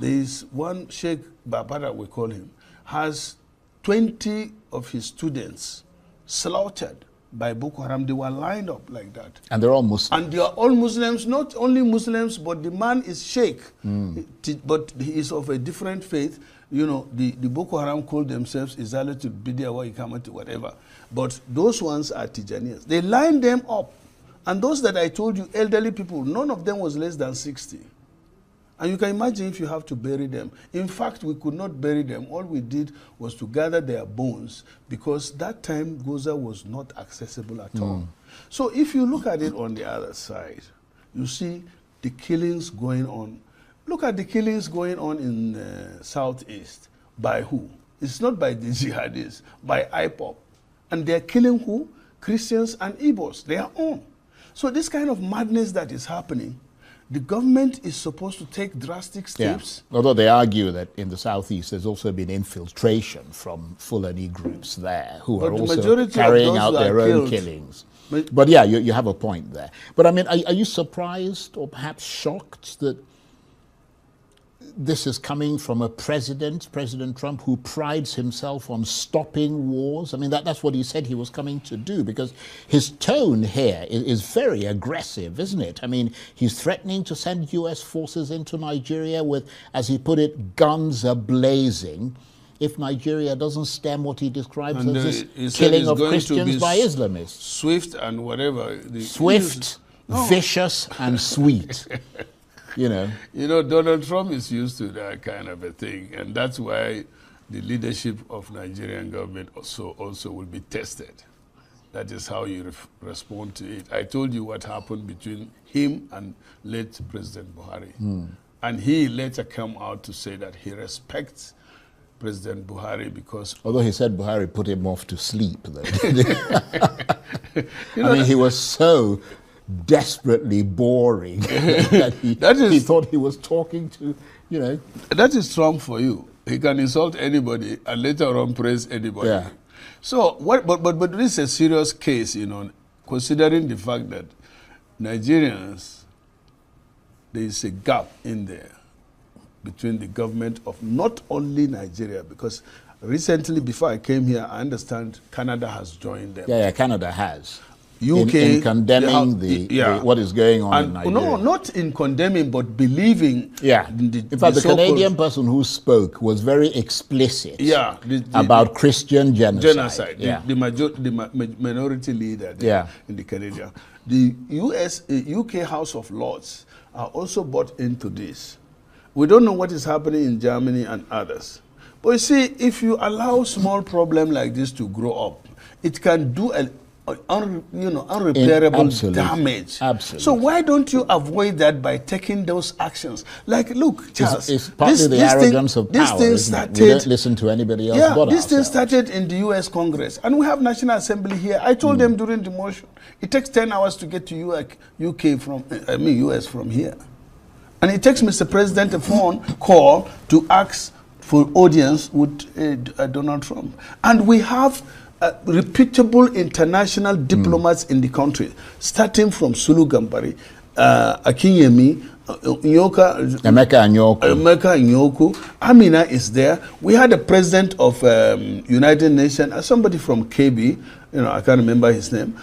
There is one Sheikh Babara, we call him, has 20 of his students slaughtered by Boko Haram. They were lined up like that. And they're all Muslims. And they are all Muslims, not only Muslims, but the man is Sheikh. But he is of a different faith. You know, the Boko Haram call themselves Izalatul Bidia wa Ikamati, whatever. But those ones are Tijaniyas. They line them up. And those that I told you, elderly people, none of them was less than 60. And you can imagine if you have to bury them. In fact, we could not bury them. All we did was to gather their bones, because that time Goza was not accessible at all. So if you look at it on the other side, you see the killings going on. Look at the killings going on in Southeast. By who? It's not by the jihadis, by IPOP. And they're killing who? Christians and Igbos, their own. So this kind of madness that is happening, the government is supposed to take drastic steps. Yeah. Although they argue that in the southeast there's also been infiltration from Fulani groups there who are also carrying out their own killings. But yeah, you have a point there. But I mean, are you surprised or perhaps shocked that this is coming from a President Trump, who prides himself on stopping wars? I mean, that's what he said he was coming to do, because his tone here is very aggressive, isn't it? I mean, he's threatening to send U.S. forces into Nigeria with, as he put it, guns a-blazing, if Nigeria doesn't stem what he describes as this killing of Christians by Islamists. Swift and whatever. Swift, vicious, and sweet. You know, Donald Trump is used to that kind of a thing, and that's why the leadership of Nigerian government also will be tested. That is how you respond to it. I told you what happened between him and late President Buhari. And he later came out to say that he respects President Buhari because... Although he said Buhari put him off to sleep, though. I mean, he was so desperately boring that he thought he was talking to, you know. That is Trump for you. He can insult anybody and later on praise anybody. Yeah. So, but this is a serious case, you know, considering the fact that Nigerians, there is a gap in there between the government of not only Nigeria, because recently, before I came here, I understand Canada has joined them. Yeah, Canada has. UK in condemning what is going on in Nigeria. No, not in condemning, but believing. Yeah. In fact, the Canadian person who spoke was very explicit. Yeah. About Christian genocide. Yeah. The minority leader there in the Canadian. The UK House of Lords are also bought into this. We don't know what is happening in Germany and others. But you see, if you allow small problem like this to grow up, it can do unrepairable damage. Absolutely. So why don't you avoid that by taking those actions? Like, look, Charles, it's partly the arrogance of power, isn't it? We don't listen to anybody else but this thing ourselves. started in the U.S. Congress, and we have National Assembly here. I told them during the motion, it takes 10 hours to get to US from here. And it takes Mr. President a phone call to ask for audience with Donald Trump. And we have reputable international diplomats in the country, starting from Sulu Gambari, Akinyemi, Emeka Anyoku, Amina is there. We had a president of United Nations, somebody from KB, I can't remember his name.